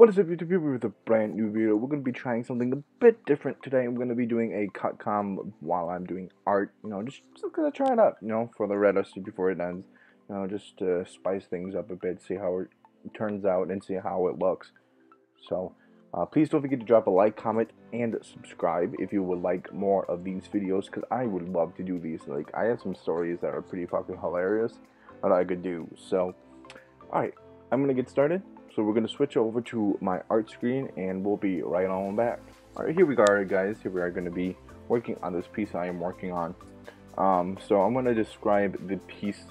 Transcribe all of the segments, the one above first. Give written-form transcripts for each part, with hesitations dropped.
What is up, YouTube? Here with a brand new video. We're going to be trying something a bit different today. I'm going to be doing a cut com while I'm doing art. Just going to try it out, for the rest before it ends. Just to spice things up a bit, see how it turns out, and see how it looks. So, please don't forget to drop a like, comment, and subscribe if you would like more of these videos, because I would love to do these. Like, I have some stories that are pretty fucking hilarious that I could do. So, alright, I'm going to get started. So we're going to switch over to my art screen and we'll be right on back. Alright, here we are, guys. Here we are going to be working on this piece I am working on. So I'm going to describe the piece.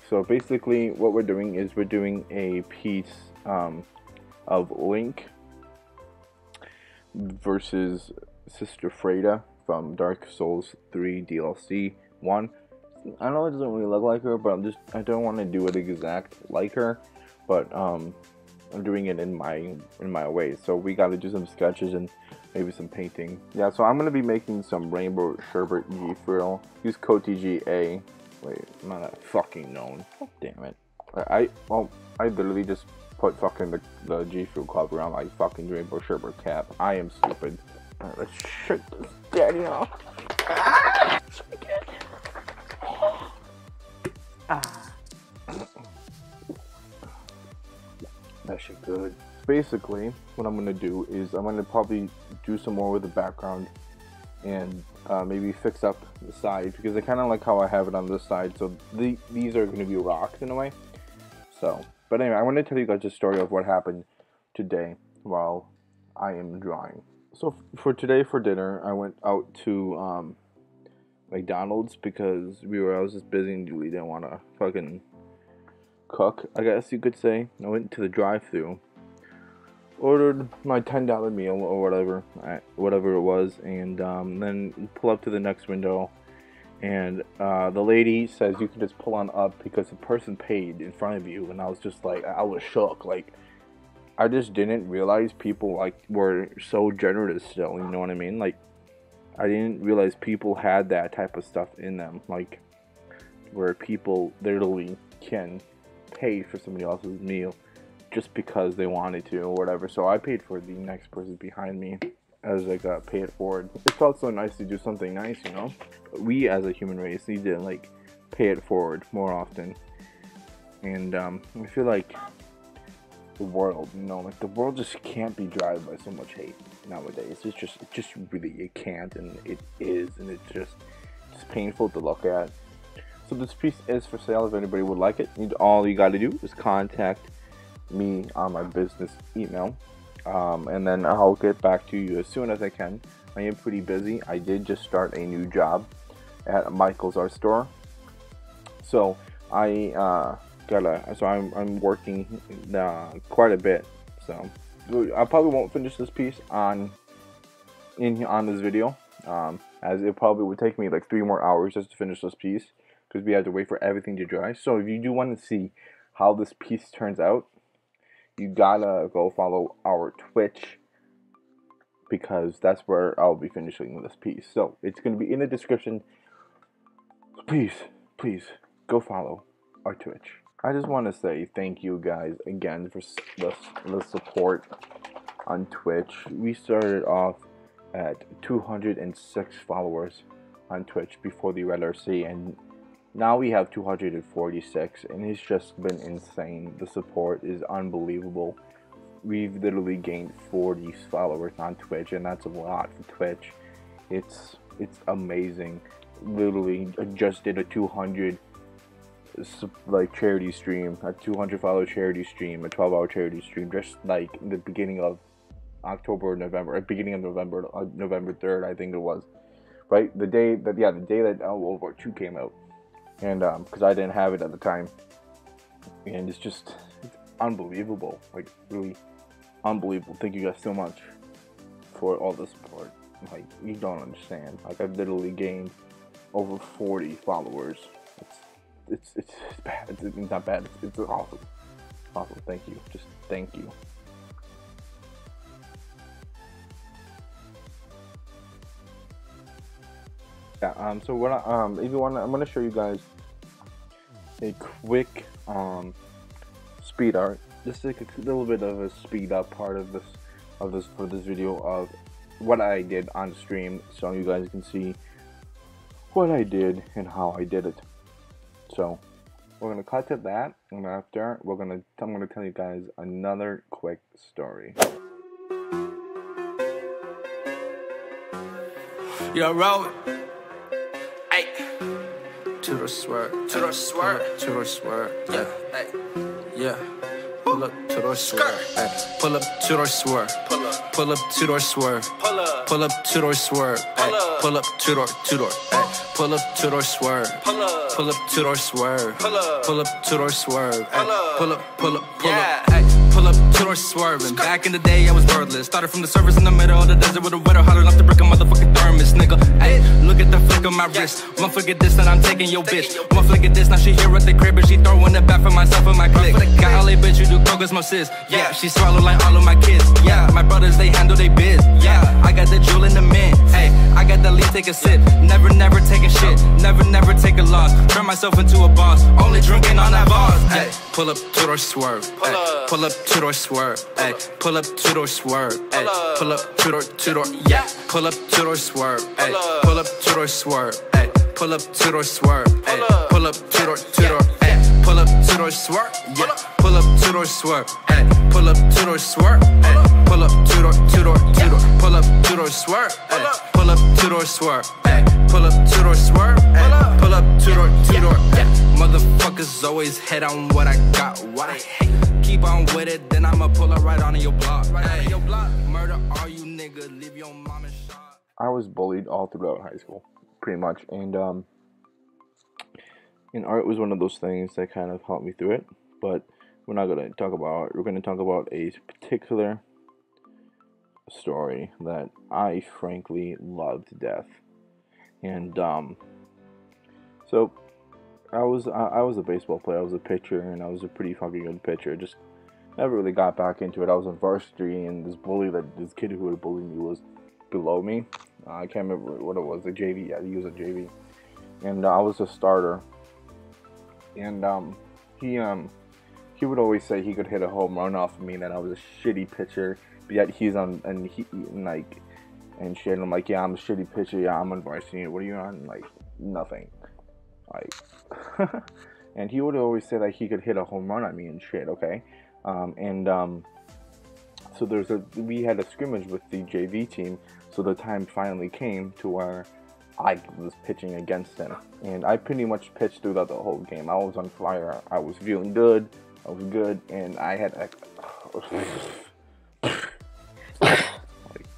So basically what we're doing is we're doing a piece of Link versus Sister Freda from Dark Souls 3 DLC 1. I know it doesn't really look like her, but I don't want to do it exact like her. But I'm doing it in my way, so we got to do some sketches and maybe some painting. Yeah, so I'm gonna be making some rainbow sherbet G frill. Use code TGA. Wait, I'm not that fucking known. Oh, damn it. I literally just put fucking the G frill club around my fucking rainbow sherbet cap. I am stupid. Alright, let's shake this daddy off. That shit good. Basically, what I'm gonna do is I'm gonna probably do some more with the background and maybe fix up the side, because I kind of like how I have it on this side. So these are gonna be rocks in a way. So, but anyway, I want to tell you guys a story of what happened today while I am drawing. So for today, for dinner, I went out to McDonald's because I was just busy and really didn't want to fucking cook, I guess you could say. I went to the drive-thru, ordered my $10 meal or whatever it was, and then pull up to the next window, and the lady says you can just pull on up because the person paid in front of you. And I was just like, I was shook. Like, I just didn't realize people were so generous still, you know what I mean? Like, I didn't realize people had that type of stuff in them, like where people literally can pay for somebody else's meal just because they wanted to or whatever. So I paid for the next person behind me as like a pay it forward. It felt so nice to do something nice, We as a human race need to like pay it forward more often. And I feel like the world, like the world just can't be driven by so much hate nowadays. It just really, it can't, and it is, and it's just painful to look at. So this piece is for sale if anybody would like it. All you got to do is contact me on my business email, and then I'll get back to you as soon as I can. I am pretty busy. I did just start a new job at Michael's art store, so I'm working quite a bit. So I probably won't finish this piece on this video, as it probably would take me like 3 more hours just to finish this piece, because we have to wait for everything to dry. So if you do want to see how this piece turns out, you gotta go follow our Twitch, because that's where I'll be finishing this piece. So it's gonna be in the description. Please go follow our Twitch. I just want to say thank you guys again for the support on Twitch. We started off at 206 followers on Twitch before the Red RC, and now we have 246, and it's just been insane. The support is unbelievable. We've literally gained 40 followers on Twitch, and that's a lot for Twitch. It's amazing. Literally, I just did a 200 charity stream, a 200 follow charity stream, a 12-hour charity stream, just like the beginning of October or November, beginning of November, November 3rd, I think it was, right? The day that World War II came out. And because I didn't have it at the time, and it's unbelievable, like really unbelievable. Thank you guys so much for all the support. Like, you don't understand. Like, I've literally gained over 40 followers. It's bad. It's not bad. It's awesome. Thank you. Just thank you. Yeah, so what if you want, I'm gonna show you guys a quick speed art just like a little bit of a speed up part of this for this video of what I did on stream, so you guys can see what I did and how I did it. So we're gonna cut to that, and after I'm gonna tell you guys another quick story. Yo, roll. Ay. To the swerve, to the swerve, to the swerve. Yeah, ay. Yeah. Pull up to the swerve. Ay. Pull up to the swerve. Pull up. Pull up to the swerve. Pull up. Pull up to the swerve. Ay. Pull up to the ay. Pull up to the swerve. Pull up. Pull up to the swerve. Pull up. Pull up to the swerve. Ay. Pull up. Pull up. Pull up. Ay. Pull up to the swerving. Back in the day, I was wordless. Started from the surface in the middle of the desert with a weather hotter enough to break a motherfucking thermos, nigga. Ay, look at the flick of my wrist. One flick of this, and I'm taking your bitch. One flick of this, now she here at the crib, and she throwing it back for myself and my clique. Got LA bitch, you do coke as my sis. Yeah, she swallow like all of my kids. Yeah, my brothers, they handle they biz. Yeah, I got the jewel in the mint. Hey, I got the lead, take a sip. Never taking shit. Never take a loss. Turn myself into a boss. Only drinking on that boss. Hey, pull up to the swerve. Pull up to the swerve. Ay, pull up to the swerve. Ay, pull up to the yeah. Pull up to the swerve. Ay, pull up to the swerve. Ay, pull up to the swerve. Ay, pull up to the ay, pull up to the swerve. Yeah, pull up to the swerve. Ay, pull up to the swerve. Ay, pull up to the pull up to the swerve. Ay, pull up to the swerve. Ay, pull up to the swerve. Ay, pull up to the yeah. Motherfuckers always head on what I got, what I hate. Keep on with it, then I'ma pull up right on your block. Right on your block. Murder all you nigga, leave your mom and shot. I was bullied all throughout high school, pretty much, and art was one of those things that kind of helped me through it. But we're not gonna talk about it. We're gonna talk about a particular story that I frankly loved to death. And so I was a baseball player. I was a pitcher, and I was a pretty fucking good pitcher. Just never really got back into it. I was in varsity, and this kid who had bullied me was below me. I can't remember what it was. The JV, yeah, he was a JV, and I was a starter. And he would always say he could hit a home run off of me, and that I was a shitty pitcher. But yet he's on, and he like, and shit. And I'm like, yeah, I'm a shitty pitcher. Yeah, I'm on varsity. What are you on? Like, nothing. Like, and he would always say that he could hit a home run on me and shit. Okay, so we had a scrimmage with the JV team. So the time finally came to where I was pitching against him, and I pretty much pitched throughout the whole game. I was on fire. I was feeling good. I was good, and I had like,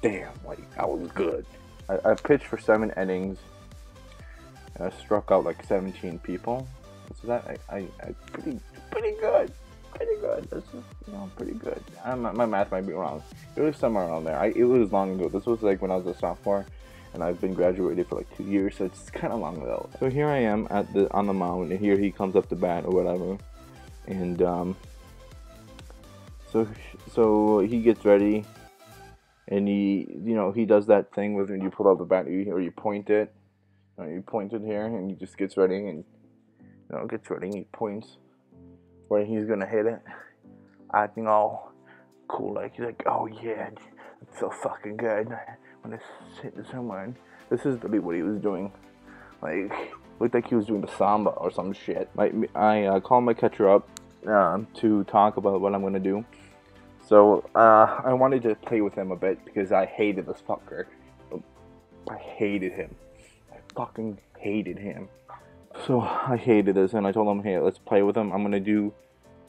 damn, like I was good. I pitched for 7 innings. And I struck out like 17 people. So that I pretty good. Pretty good. That's just, pretty good. My math might be wrong. It was somewhere around there. It was long ago. This was like when I was a sophomore, and I've been graduated for like 2 years, so it's kind of long ago. So here I am on the mound, and here he comes up to bat or whatever, and so he gets ready, and he does that thing with when you pull out the bat or you point it. You point it here, and he just gets ready, and gets ready, and he points where he's gonna hit it, acting all cool, like he's like, oh yeah, it's so fucking good when it's hit someone. This is really what he was doing. Like, looked like he was doing the samba or some shit. I called my catcher up to talk about what I'm gonna do. So I wanted to play with him a bit because I hated this fucker. I hated him. Fucking hated him. So I hated this, and I told him, hey, let's play with him. I'm gonna do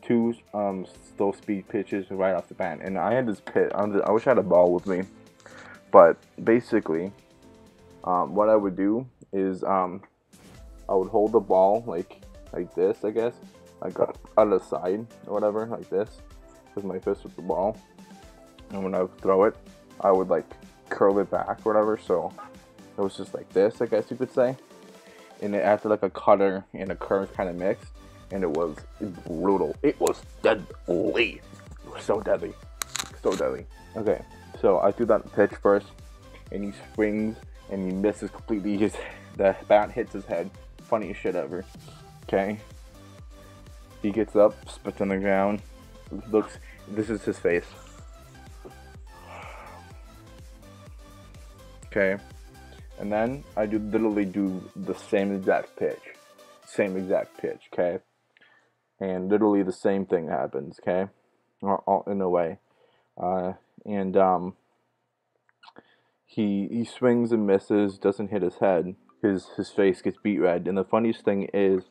2 slow speed pitches right off the bat. And I had this pitch. I wish I had a ball with me, but basically what I would do is I would hold the ball like this, I guess, like out of the side or whatever, like this, with my fist with the ball. And when I would throw it, I would like curl it back or whatever. So it was just like this, I guess you could say. And it acted like a cutter and a curve kind of mixed. And it was brutal. It was deadly. It was so deadly. So deadly. Okay, so I threw that pitch first. And he swings and he misses completely. The bat hits his head. Funniest shit ever. Okay. He gets up, spits on the ground. looks. This is his face. Okay, and then I literally do the same exact pitch, okay, and literally the same thing happens, okay, all in a way, and he swings and misses, doesn't hit his head. His face gets beat red, and the funniest thing is,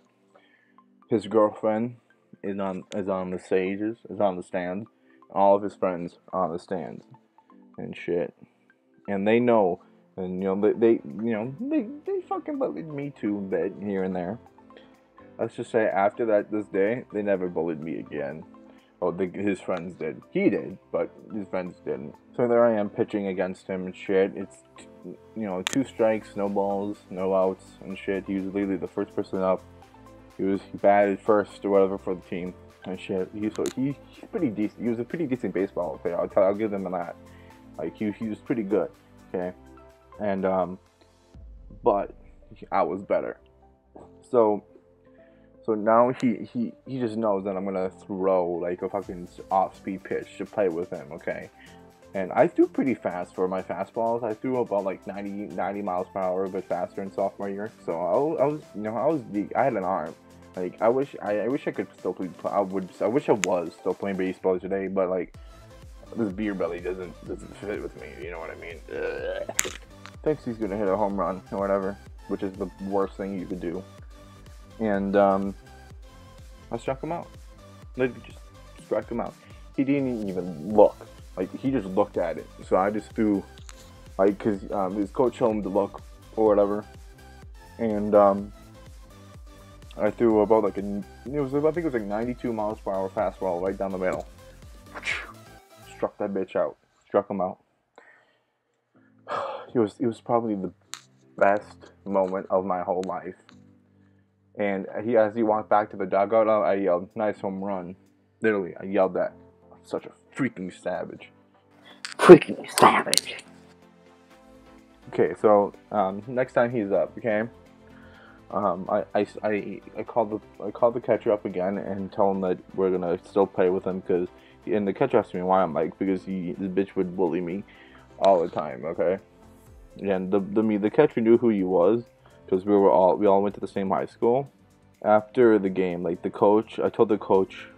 his girlfriend is on the stages, is on the stands, all of his friends are on the stands, and shit, and they know. And they fucking bullied me too a bit here and there. Let's just say after this day, they never bullied me again. Oh, his friends did. He did, but his friends didn't. So there I am pitching against him and shit. It's 2 strikes, no balls, no outs and shit. He was literally the first person up. He batted first or whatever for the team and shit. He's pretty decent. He was a pretty decent baseball player. I'll give him that. Like he was pretty good. Okay. And but I was better. So now he just knows that I'm gonna throw like a fucking off-speed pitch to play with him, okay? And I threw pretty fast for my fastballs. I threw about like 90 miles per hour, a bit faster in sophomore year. So I had an arm. Like I wish I could still play. I wish I was still playing baseball today, but like this beer belly doesn't fit with me. You know what I mean? Ugh. Thinks he's gonna hit a home run or whatever, which is the worst thing you could do. And I struck him out. Literally just struck him out. He didn't even look. Like he just looked at it. So I just threw, like, cause his coach told him to look or whatever. And I threw about like I think it was like 92 miles per hour fastball right down the middle. Struck that bitch out. Struck him out. It was probably the best moment of my whole life. And as he walked back to the dugout, I yelled, "Nice home run!" Literally, I yelled that. I'm such a freaking savage. Freaking savage. Okay, so next time he's up, okay. I called the catcher up again and tell him that we're gonna still play with him and the catcher asked me why. I'm like, because this bitch would bully me all the time, okay. And the catcher knew who he was because we all went to the same high school. After the game, like I told the coach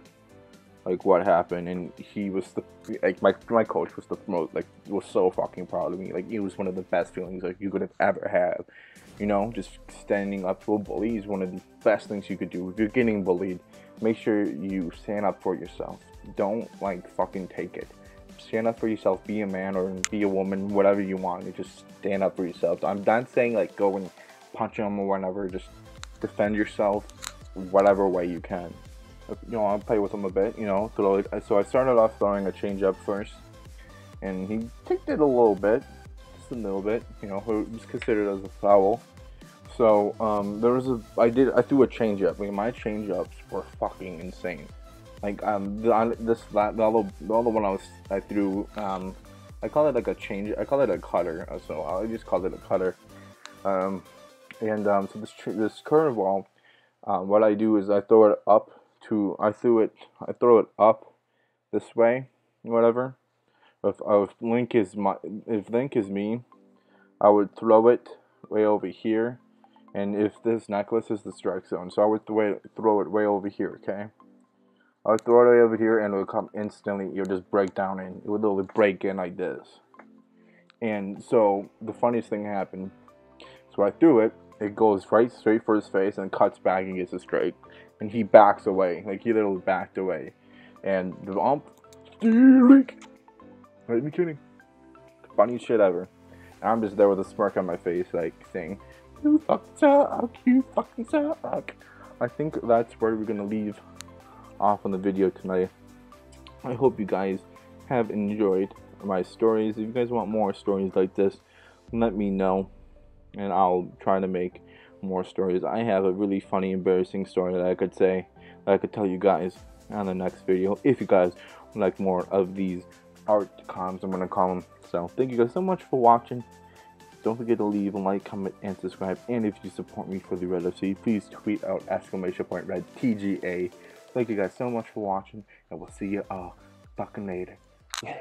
like what happened, and he was my coach was was so fucking proud of me. Like it was one of the best feelings like you could have ever had. Just standing up to a bully is one of the best things you could do. If you're getting bullied, make sure you stand up for yourself. Don't like fucking take it. Stand up for yourself, be a man or be a woman, whatever you want. You just stand up for yourself. I'm not saying like go and punch him or whatever. Just defend yourself, whatever way you can. I'll play with him a bit. So I started off throwing a changeup first, and he kicked it a little bit, just a little bit. It was considered as a foul. So I threw a changeup. My changeups were fucking insane. Like the other one I threw, I call it like a change. I call it a cutter. So I just called it a cutter. So this curveball, what I do is I throw it up I throw it up this way, whatever. If Link is me, I would throw it way over here, and if this necklace is the strike zone, so I would throw it way over here. Okay. I would throw it way over here and it would come instantly. It would just break down and it would literally break in like this. And so the funniest thing happened. So I threw it. It goes straight for his face and cuts back and gets a strike. And he backs away. Like he literally backed away. And the ump, Link. Are you kidding? Funniest shit ever. And I'm just there with a smirk on my face, like saying, "You fucking suck. You fucking suck." I think that's where we're gonna leave off on the video tonight. I hope you guys have enjoyed my stories. If you guys want more stories like this, let me know and I'll try to make more stories. I have a really funny, embarrassing story that I could tell you guys on the next video if you guys would like more of these art comms, I'm gonna call them. So thank you guys so much for watching. Don't forget to leave a like, comment, and subscribe. And if you support me for the Red FC, please tweet out !Red TGA. Thank you guys so much for watching, and we'll see you fucking later. Yeah.